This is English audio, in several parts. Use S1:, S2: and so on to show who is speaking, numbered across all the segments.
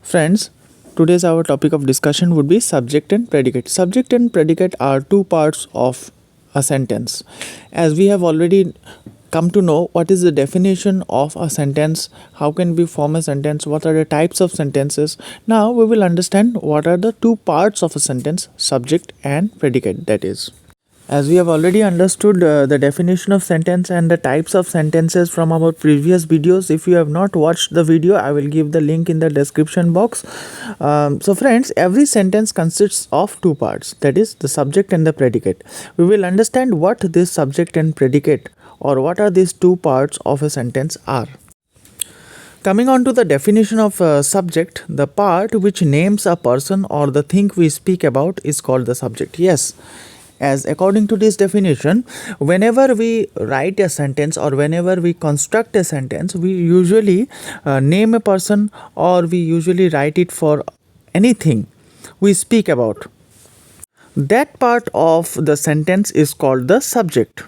S1: Friends, today's our topic of discussion would be subject and predicate. Subject and predicate are two parts of a sentence. As we have already come to know what is the definition of a sentence, how can we form a sentence, what are the types of sentences. Now we will understand what are the two parts of a sentence, subject and predicate, that is. As we have already understood the definition of sentence and the types of sentences from our previous videos, if you have not watched the video, I will give the link in the description box. So friends, every sentence consists of two parts, that is the subject and the predicate. We will understand what this subject and predicate or what are these two parts of a sentence are. Coming on to the definition of subject, the part which names a person or the thing we speak about is called the subject. Yes, as according to this definition, whenever we write a sentence or whenever we construct a sentence, we usually name a person or we usually write it for anything we speak about. That part of the sentence is called the subject.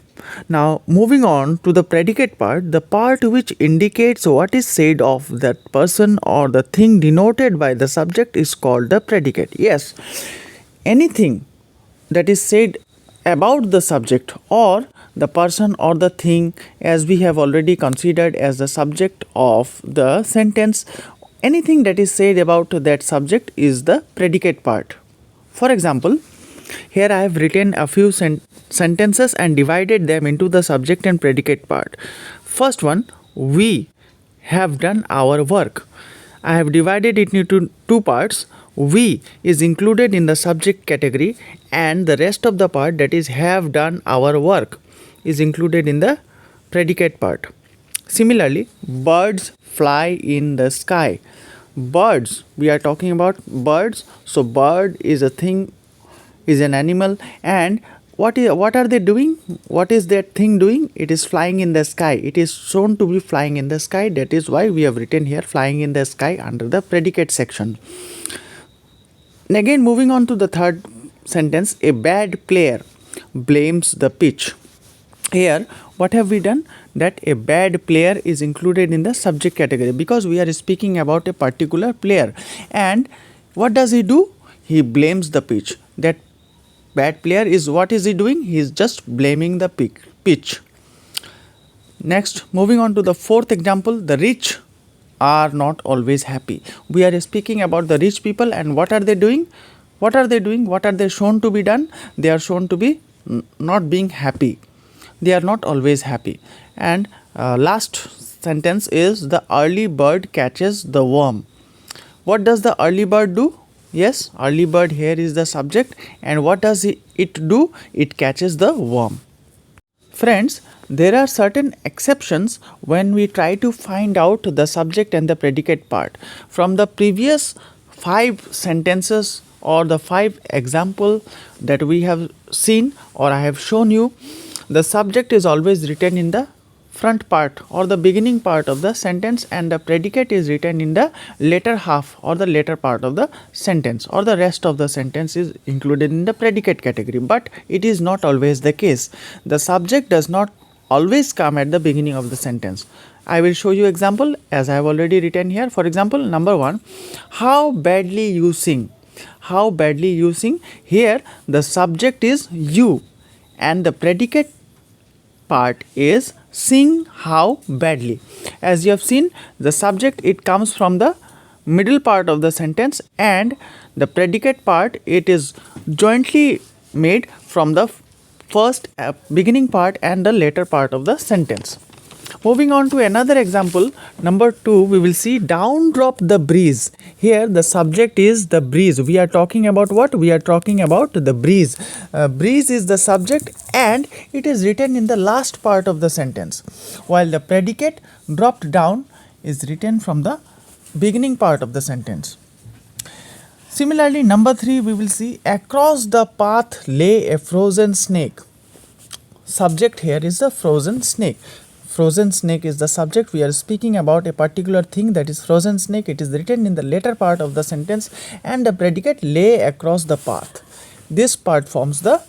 S1: Now, moving on to the predicate part, the part which indicates what is said of that person or the thing denoted by the subject is called the predicate. Yes, anything that is said about the subject or the person or the thing, as we have already considered as the subject of the sentence, anything that is said about that subject is the predicate part. For example, here I have written a few sentences and divided them into the subject and predicate part. First one, we have done our work. I have divided it into two parts. We is included in the subject category and the rest of the part, that is have done our work, is included in the predicate part. Similarly, birds fly in the sky. Birds, we are talking about birds. So bird is a thing, is an animal, and what are they doing? What is that thing doing? It is flying in the sky. It is shown to be flying in the sky. That is why we have written here flying in the sky under the predicate section. And again, moving on to the third sentence, a bad player blames the pitch. Here, what have we done? That a bad player is included in the subject category because we are speaking about a particular player. And what does he do? He blames the pitch. That bad player is, what is he doing? He is just blaming the pitch. Next, moving on to the fourth example, the rich are not always happy. We are speaking about the rich people, and what are they doing? What are they doing? What are they shown to be done? They are shown to be not being happy. They are not always happy. And last sentence is the early bird catches the worm. What does the early bird do? Yes, early bird here is the subject, and what does it do? It catches the worm. Friends, there are certain exceptions when we try to find out the subject and the predicate part. From the previous 5 sentences or the 5 example that we have seen or I have shown you, the subject is always written in the front part or the beginning part of the sentence, and the predicate is written in the later half or the later part of the sentence, or the rest of the sentence is included in the predicate category. But it is not always the case. The subject does not always come at the beginning of the sentence. I will show you example as I have already written here. For example, number 1, how badly you sing. How badly you sing. Here the subject is you and the predicate part is sing how badly. As you have seen, the subject, it comes from the middle part of the sentence, and the predicate part, it is jointly made from the first beginning part and the later part of the sentence. Moving on to another example, number 2, we will see down drop the breeze. Here the subject is the breeze. We are talking about what? We are talking about the breeze. Breeze is the subject and it is written in the last part of the sentence, while the predicate dropped down is written from the beginning part of the sentence. Similarly, number 3, we will see across the path lay a frozen snake. Subject here is the frozen snake. Frozen snake is the subject. We are speaking about a particular thing, that is frozen snake. It is written in the later part of the sentence, and the predicate lay across the path. This part forms the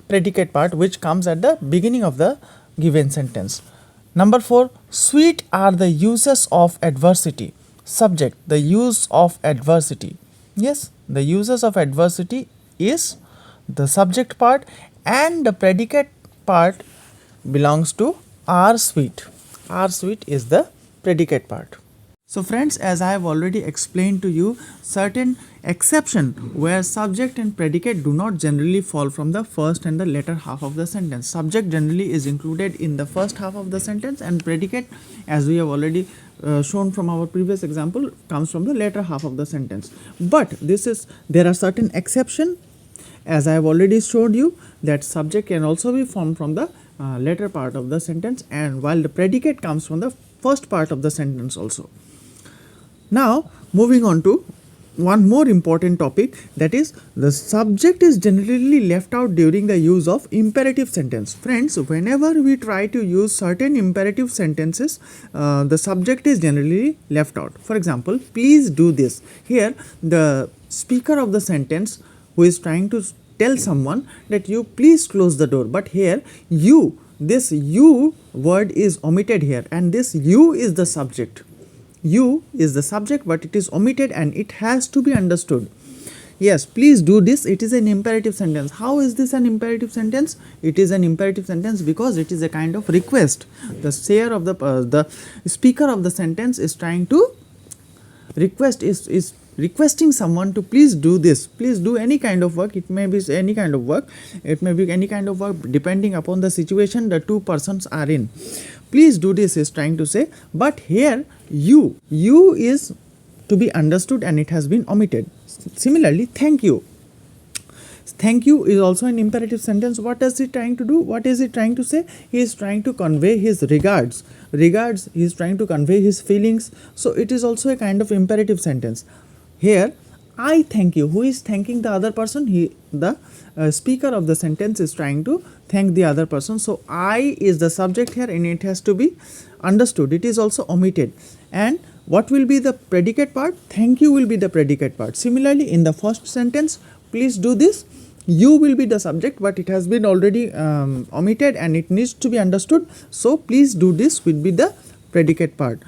S1: predicate part which comes at the beginning of the given sentence. Number 4, sweet are the uses of adversity. subject, the use of adversity. Yes, the uses of adversity is the subject part, and the predicate part belongs to are sweet. Are sweet is the predicate part. So friends, as I have already explained to you, certain exception where subject and predicate do not generally fall from the first and the latter half of the sentence. Subject generally is included in the first half of the sentence, and predicate, as we have already shown from our previous example, comes from the latter half of the sentence. But there are certain exception, as I have already showed you, that subject can also be formed from the latter part of the sentence, and while the predicate comes from the first part of the sentence also. Now, moving on to one more important topic, that is the subject is generally left out during the use of imperative sentence. Friends, whenever we try to use certain imperative sentences, the subject is generally left out. For example, please do this. Here, the speaker of the sentence who is trying to tell someone that you please close the door, but here this you word is omitted here, and this you is the subject. You is the subject, but it is omitted and it has to be understood. Yes, please do this. It is an imperative sentence. How is this an imperative sentence? It is an imperative sentence because it is a kind of request. The sayer of the speaker of the sentence is trying to is requesting someone to please do this, please do any kind of work. It may be any kind of work, it may be any kind of work depending upon the situation the two persons are in. Please do this is trying to say, but here you is to be understood and it has been omitted. Similarly, thank you is also an imperative sentence. What is he trying to do? What is he trying to say? He is trying to convey his regards, he is trying to convey his feelings, so it is also a kind of imperative sentence. Here, I thank you. Who is thanking the other person? The speaker of the sentence is trying to thank the other person. So, I is the subject here and it has to be understood. It is also omitted. And what will be the predicate part? Thank you will be the predicate part. Similarly, in the first sentence, please do this, you will be the subject, but it has been already omitted and it needs to be understood. So, please do this will be the predicate part.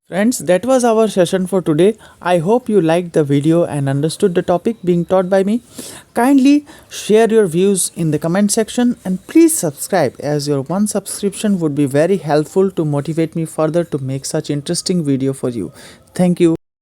S1: Friends, that was our session for today. I hope you liked the video and understood the topic being taught by me. Kindly share your views in the comment section and please subscribe, as your one subscription would be very helpful to motivate me further to make such interesting video for you. Thank you.